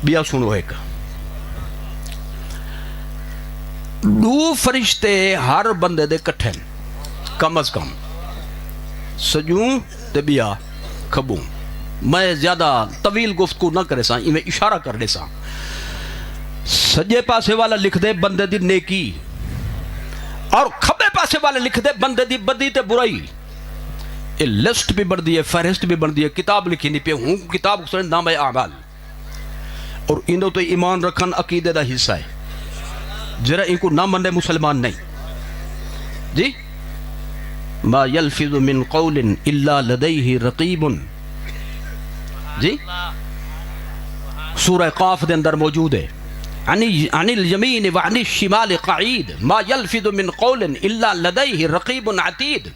بیا سنو ایک دو فرشتے ہر بندے دے کٹھے کم از کم سجوں تے بیا کھبوں. میں زیادہ طویل گفتگو نہ کرے سا میں اشارہ کر دے سا. سجے پاسے والا لکھ دے بندے دی نیکی اور کھبے پاسے والا لکھ دے بندے دی بدی تے برائی. یہ لسٹ بھی بڑھ دی ہے, فہرست بھی بڑھ دی ہے. کتاب لکھی نہیں پہ ہوں کتاب کو سنے نام اعمال اور انہوں تو ایمان رکھن عقیدے دا حصہ ہے. جرا ان کو نہ منے مسلمان نہیں جی. ما یلفظ من قول الا لدیہ رقیب جی سورہ قاف دے اندر موجود ہے. عن الیمین وعن الشمال قعید ما یلفظ من قول الا لدیہ رقیب عتید.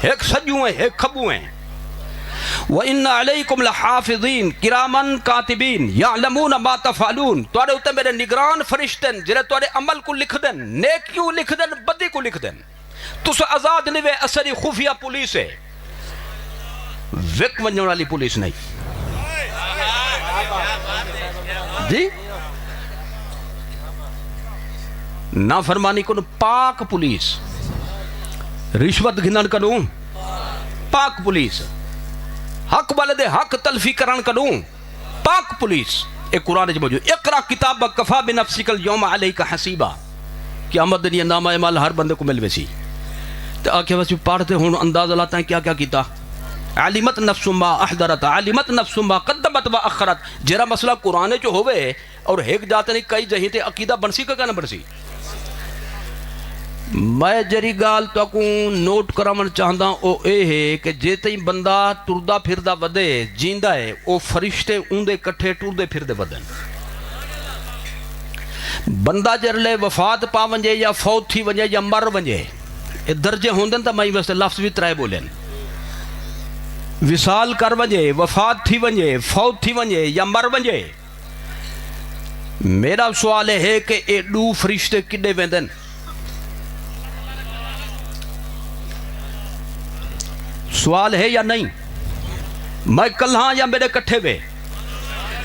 ایک سجوں ہیں ایک کھبوں ہیں. وَإِنَّ عَلَيْكُمْ لَحَافِظِينَ كِرَامًا كَاتِبِينَ يَعْلَمُونَ مَا تَفْعَلُونَ. توڑے ہوتے میرے نگران فرشتن جنہیں توڑے عمل کو لکھ دیں, نیکیوں لکھ دیں, بدی کو لکھ دیں. تُس آزاد نوے اثری خفیہ پولیس ہے, وک ونجن والی پولیس نہیں جی. نافرمانی کنو پاک پولیس, رشوت گھنن کنو پاک پولیس, حق والے دے حق تلفی کرن کنو پاک پولیس. ایک قرآن جو موجود اقرا کتابک کفا بنفسک اليوم علیک حسیبا. قیامت دنیا نامہ اعمال ہر بندے کو مل ویسی. تو آکھے ویسی پڑھتے ہوں انداز لاتا ہے کیا کیا کیتا. علمت نفس ما احضرت علمت نفس ما قدمت و اخرت. جرا مسئلہ قرآن جو ہوئے اور ایک جاتے نہیں کئی جہی تے عقیدہ بنسی کا نہ بنسی. میں جری گال تو کو نوٹ کرامن چاہتا او اے ہے کہ جیتے ہی بندہ ٹردہ پھردہ ودے جیندہ ہے او فرشتے اوندے کٹھے ٹردے پھردے ودن. بندہ جرلے وفات پا ونجے یا فوت تھی ونجے یا مر ونجے اے درجے ہوندن تا میں ویسے لفظ بھی ترائے بولیں. وصال کر ونجے, وفات تھی ونجے, فوت تھی ونجے یا مر ونجے. میرا سوال ہے کہ اے دو فرشتے کڈے ویندن. سوال ہے یا نہیں. میں کل ہاں یا میرے کٹھے وے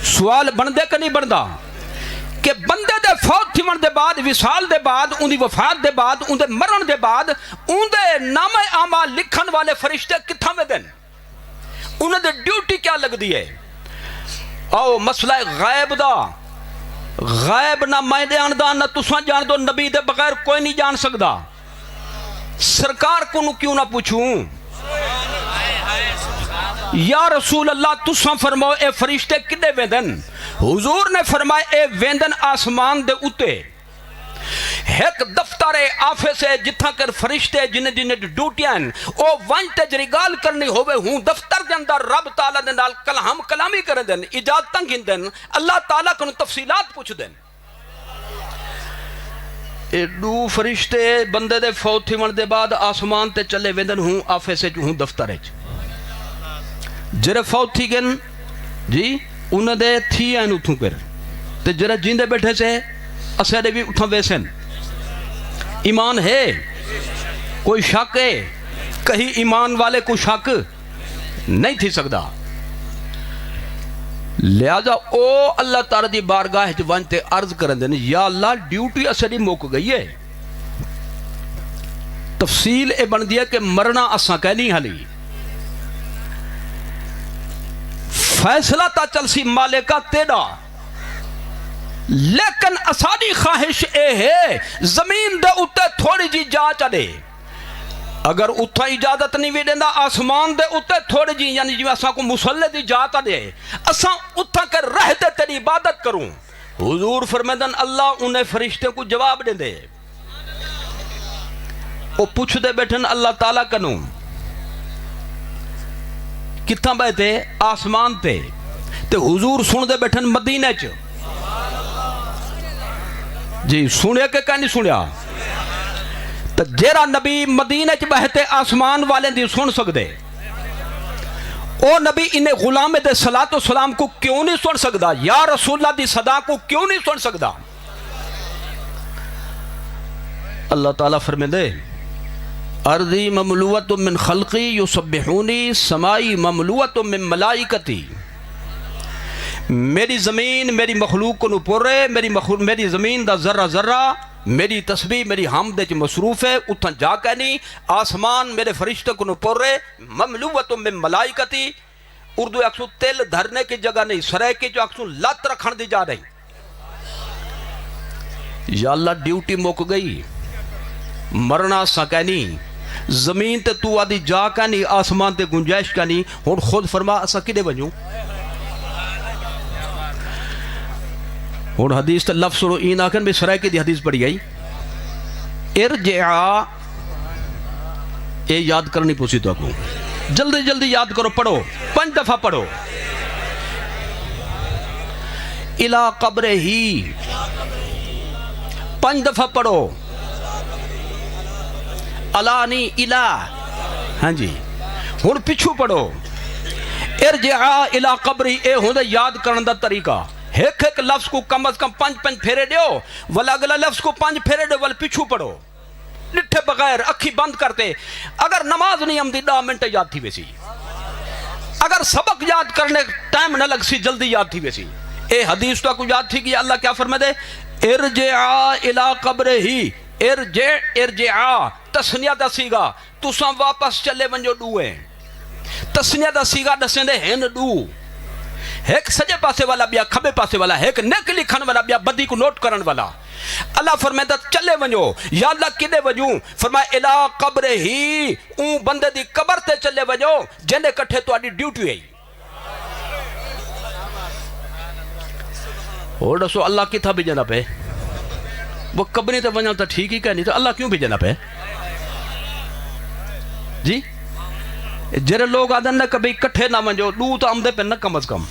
سوال بندے کا نہیں بندا کہ بندے دے فوت تھی من دے بعد, وصال دے بعد, ان دی وفات دے بعد, ان دے مرن دے بعد ان دے نام اعمال لکھن والے فرشتے کتھاں میں دن, انہوں دے ڈیوٹی کیا لگ دی ہے. او مسئلہ غیب دا, غیب نہ میں جان دا نہ تساں جان دو, نبی دے بغیر کوئی نہیں جان سکدا. سرکار کو کیوں نہ پوچھوں یا رسول اللہ تساں فرماؤ اے فرشتے کدے ویندن. حضور نے فرمایا اے ویندن آسمان دے اتے ایک دفتر آفس ہے جتھاں کر فرشتے جنہیں جنہیں ڈیوٹیاں او وانتے جری گال کرنی ہوئے ہوں دفتر دے اندر رب تعالیٰ دے نال کلام کلامی کر دیں, اجازتاں گن دیں, اللہ تعالیٰ کو تفصیلات پوچھ دیں. اے دو فرشتے بندے دے فوت تھی من دے بعد آسمان تے چلے ویندن ہوں آفس جو ہوں دفتر ہے جرے فوت تھی گن جی انہیں دے تھی ہیں اتھوں پر تے جرے جیندے بیٹھے سے اسے بھی اتھاں ویسن. ایمان ہے کوئی شک ہے کہیں ایمان والے کو شک نہیں تھی سکتا. لہذا او اللہ تعالیٰ دی بارگاہ جوانتے عرض کرن دیں یا اللہ ڈیوٹی اسری موک گئی ہے. تفصیل اے بن دیا کہ مرنا اساں کہنی حلی فیصلہ تا چلسی مالکہ تیڑا, لیکن اساری خواہش اے ہے زمین دے اتے تھوڑی جی جا چڑے. اگر اتھا اجازت نہیں بھی دینا آسمان دے اتے تھوڑی جی یعنی جو اساں کو مسلح دی جاتا دے اساں اتھا کر رہتے تیری عبادت کروں. حضور فرمیدن اللہ انہیں فرشتے کو جواب دے دے. وہ پوچھ دے بیٹھن اللہ تعالیٰ کنوں کتھاں بیٹھے آسمان تے تے حضور سن دے بیٹھن مدینہ چ جی. سنیا کہ کہیں نہیں سنیا تو جیرا نبی مدینہ چ بہتے آسمان والے دی سن سکدے او نبی انہیں غلام دے صلاۃ و سلام کو کیوں نہیں سن سکدا, یا رسول اللہ دی صدا کو کیوں نہیں سن سکدا. اللہ تعالیٰ فرمیندے ارضی مملوۃ من خلقی یسبحونی, سمائی مملوۃ من ملائکتی. میری زمین میری مخلوق کو نو پورے، میری زمین دا ذرہ ذرہ میری تسبیح میری حمد وچ مصروف ہے، اتھاں جا کے نہیں آسمان میرے فرشتے کو نو پورے، مملوۃ من ملائکتی، اردو اکسو تل دھرنے کی جگہ نہیں، سرے کی جو اکسو لت رکھن دی جا رہی. یا اللہ ڈیوٹی مک گئی، مرنا سکینی، زمین تے تو آدھی جا کا نہیں، آسمان تے گنجائش کا نہیں، ہون خود فرما اسا کدے بنوں. ہون حدیث تے لفظ سنو این آکھن بھی سرائے کی دی حدیث پڑھی گئی، ارجعا، اے یاد کرنی پوسی تو اکو، جلدی جلدی یاد کرو، پڑھو 5 دفعہ پڑھو. الا قبر ہی 5 دفعہ پڑھو، الانی الا، ہاں جی. ہن پچھو پڑھو، ارجعا الا قبری، اے ہوندے یاد کرن دا طریقہ، ایک ایک لفظ کو کم از کم 5 پھیرے دیو، والا اگلا لفظ کو 5 پھیرے دیو، والا پچھو پڑھو ڈٹھے بغیر، اکھی بند کرتے. اگر نماز نہیں آمدی 10 منٹ یاد تھی ویسی، اگر سبق یاد کرنے ٹائم نہ لگ سی جلدی یاد تھی ویسی. اے حدیث تو کو یاد تھی کہ اللہ کیا فرما دے، ارجعا الی قبرہی، ارجعا تسنیہ دا سیگا، تساں واپس چلے ونجو ڈوئے، تسنیہ دا سیگا دسیں دے ہن ڈو، ایک سجے پاسے والا بیا کھبے پاسے والا، ایک نیک لکھن والا بیا بدی کو نوٹ کرن والا. اللہ فرمائے چلے ونجو، یا اللہ کدے وجوں، فرمائے الا قبر ہی، اون بندے دی قبر تے چلے ونجو جنے کٹھے تو آڈی ڈیوٹی ہے. اور دسو اللہ کتھا بھیجنا پہ؟ وہ قبری تے ونجا تو ٹھیک ہی کہنی، تو اللہ کیوں بھیجنا پہ؟ جی جرے لوگ آدھن نہ کبھی کٹھے نہ ونجو، دو تو آمدے پہ نہ کم از کم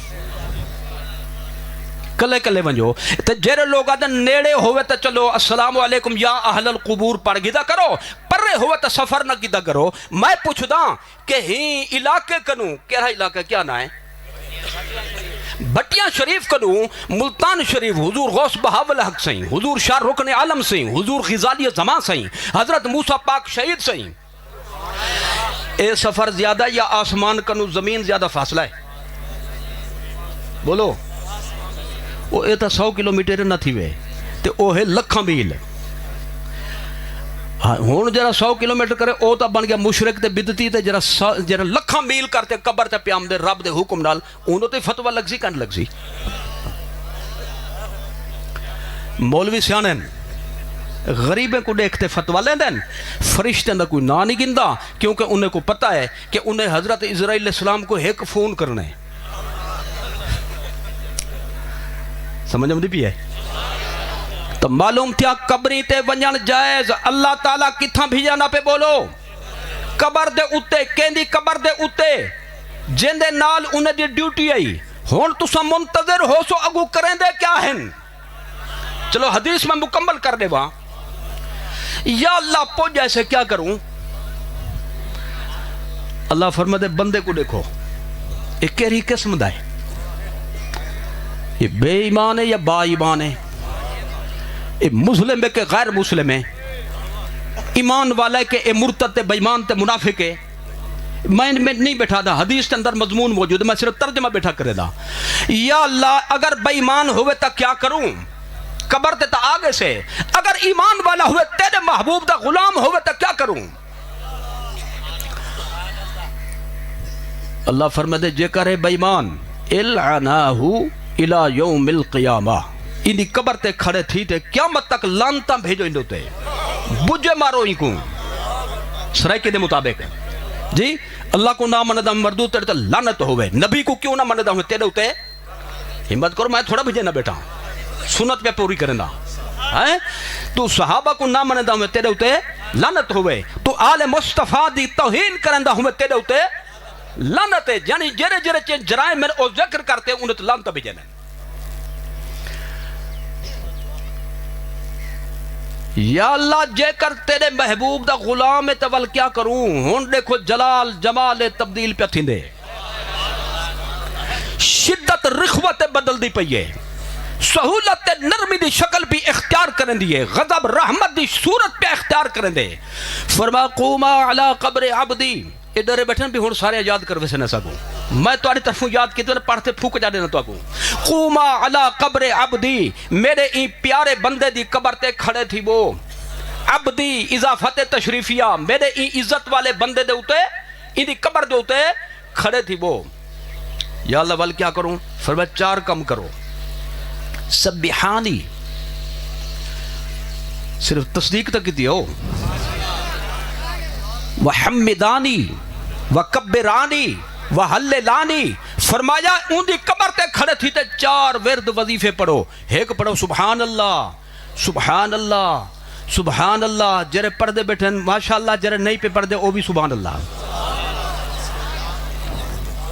کلے کلے ونجو. تے جرے لوگ آدھن نیڑے ہوئے تو چلو السلام علیکم یا اہل القبور پڑھ گیدہ کرو، پرے ہوئے تو سفر نہ گیدہ کرو. میں پوچھ دا کہ ہی علاقے کنوں، کیا علاقہ کیا نہ ہے؟ بٹیاں شریف کنوں، ملتان شریف، حضور غوث بہاول حق سائیں، حضور شاہ رکن عالم سائیں، حضور غزالی زمان سائیں، حضرت موسیٰ پاک شہید سائیں. اے سفر زیادہ یا آسمان کنو زمین زیادہ فاصلہ ہے؟ بولو. وہ اے تا 100 کلومیٹر نہ تھی وے تے او ہے لکھاں میل. ہون جرا 100 کلومیٹر کرے او تا بن گیا مشرک تے بدتی، تے جرا لکھاں میل کرتے قبر تے پیام دے رب دے حکم نال، انہوں تے فتوہ لگ سی کن لگ سی. مولوی سیانن غریبیں کو دیکھتے فتوہ لیں دیں، فرشتے نہ کوئی نہ نہیں گندہ، کیونکہ انہیں کو پتہ ہے کہ انہیں حضرت اسرائیل علیہ السلام کو ایک فون کرنا ہے. سمجھ مدی پی ہے؟ تو معلوم تھیا قبری تے ونجن جائز. اللہ تعالیٰ کتھاں بھیجانا پہ بولو؟ قبر دے اتے، کہندی قبر دے اتے جن دے نال انہیں دی ڈیوٹی آئی. ہون تسا منتظر ہو سو اگو کریں دے کیا ہیں؟ چلو حدیث میں مکمل کر دے وہاں. یا اللہ پوچھ جیسے کیا کروں؟ اللہ فرما دے بندے کو دیکھو ایک کیری قسم دا ہے، یہ بے ایمان ہے یا با ایمان ہے، یہ مسلم ہے کہ غیر مسلم ہے، ایمان والا ہے کہ یہ مرتد تے بے ایمان تے منافق ہے. میں نہیں بیٹھا دا، حدیث کے اندر مضمون موجود ہے، میں صرف ترجمہ بیٹھا کرے دا. یا اللہ اگر بے ایمان ہوئے تا کیا کروں؟ قبر تے تا آگے سے. اگر ایمان والا ہوئے تیرے محبوب دا غلام ہوئے تا کیا کروں؟ اللہ فرما دے جے کرے بے ایمان العناہو الى یوم القیامہ، انہی قبر تے کھڑے تھی تے قیامت تک لانتا بھیجو اندو تے بجے مارو ہی کوں سرائکے دے مطابق. جی اللہ کو نہ مندہ مردو تیرے تے لانت ہوئے، نبی کو کیوں نہ مندہ ہوئے تیرے ہوتے؟ ہمت کرو، میں تھوڑا بھیجے نہ بیٹا سنت پہ پوری کرنا. تو صحابہ کو نہ مندہ ہوئے تیرے ہوتے لانت ہوئے، تو آل مصطفیٰ دی توہین کرندہ ہوئے تیرے ہوتے لانت ہے. یعنی جرے جرے چین جرائم میں او ذکر کرتے انہیں تو لانتا بھی جانا. یا اللہ جے کر تیرے محبوب دا غلام تول کیا کروں؟ ہون دیکھو جلال جمال تبدیل پہ تھیں دے، شدت رخوت بدل دی پئیے، سہولت نرمی دی شکل بھی اختیار کریں دیئے، غضب رحمت دی صورت پہ اختیار کریں دے. فرما قوما علی قبر عبدی، ادھر بیٹھن بھی ہون سارے یاد کر ویسے نہ سکوں. میں تمہاری طرف یاد کی تو پڑھتے پھوک جا دینا تو قوما علی قبر عبدی، میرے این پیارے بندے دی قبر تے کھڑے تھی وہ، عبدی اضافت تشریفیہ، میرے این عزت والے بندے دے ہوتے ان دی قبر دے ہوتے کھڑے تھی وہ. یا اللہ وال کیا کروں؟ فرمایا 4 کم کرو. سبحانی، صرف تصدیق تک کی ہو، وحمدانی وکبرانی وحللانی. فرمایا ان دی قبر تے کھڑے تھی تے 4 ورد وظیفے پڑھو. ایک پڑھو سبحان اللہ سبحان اللہ سبحان اللہ، جرے پڑھ دے بیٹھے ماشاءاللہ، جرے نہیں پہ پڑھ دے وہ بھی سبحان اللہ.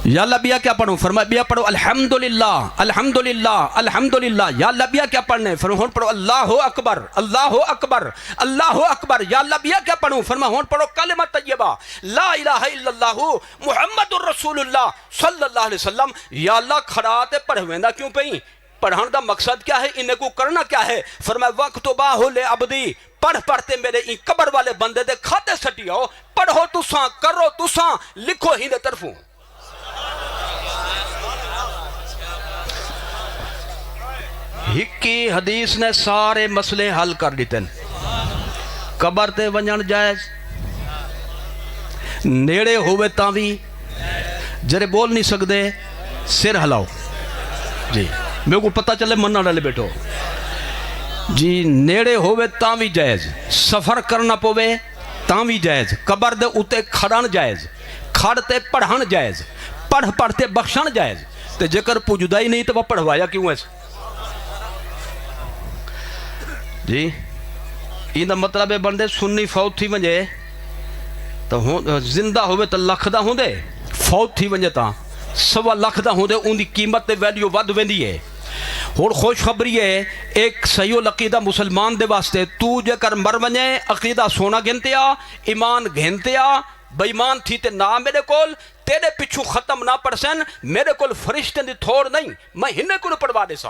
یا اللہ بیا کیا پڑھوں؟ فرمایا بیا پڑھو الحمدللہ الحمدللہ الحمدللہ. یا اللہ بیا کیا پڑھنے؟ فرمایا ہون پڑھو اللہ اکبر اللہ اکبر اللہ اکبر. یا اللہ بیا کیا پڑھوں؟ فرمایا ہون پڑھو کلمہ طیبہ لا الہ الا اللہ محمد الرسول اللہ صلی اللہ علیہ وسلم. یا اللہ کھڑاتے پڑھویندہ کیوں پہی؟ پڑھان دا مقصد کیا ہے؟ انہیں کو کرنا کیا ہے؟ فرمایا وقت باہو لے عبدی، پڑھ پڑھتے میرے این قبر والے بندے دے کھاتے سٹی آؤ. پڑھو تساں، کرو تساں، لکھو ہی دے طرفوں. ہکی حدیث نے سارے مسئلے حل کر دیتے ہیں. قبر تے ونجن جائز، نیڑے ہوئے تاوی، جرے بول نہیں سکتے سر ہلاؤ. جی میرے کو پتہ چلے منہ ڈالے بیٹھو. جی نیڑے ہوئے تاوی جائز، سفر کرنا پوے تاوی جائز، قبر دے اتے کھڑن جائز، کھڑتے پڑھن جائز، پڑھ پڑھتے بخشن جائز. تے جکر پوجدہ ہی نہیں تو وہ پڑھوایا کیوں ایسے؟ جی یہ مطلب ہے بندے سنی فوت تھی ونجے تو زندہ ہوئے تو لکھ دا ہوں دے، فوت تھی ونجے تا 1.25 لاکھ دا ہوں دے. ان دی قیمت تے ویلیو ود ویندی ہے. اور خوش خبری ہے ایک صحیح العقیدہ مسلمان دے واسطے، تو جے کر مر ونجے عقیدہ سونا گھنتے آ، ایمان گھنتے آ، بیمان تھی تے نہ میرے کول تیرے پچھو ختم نہ پڑسن، میرے کول فرشتے دی تھوڑ نہیں، میں ہنے کو پڑھوا دے سا.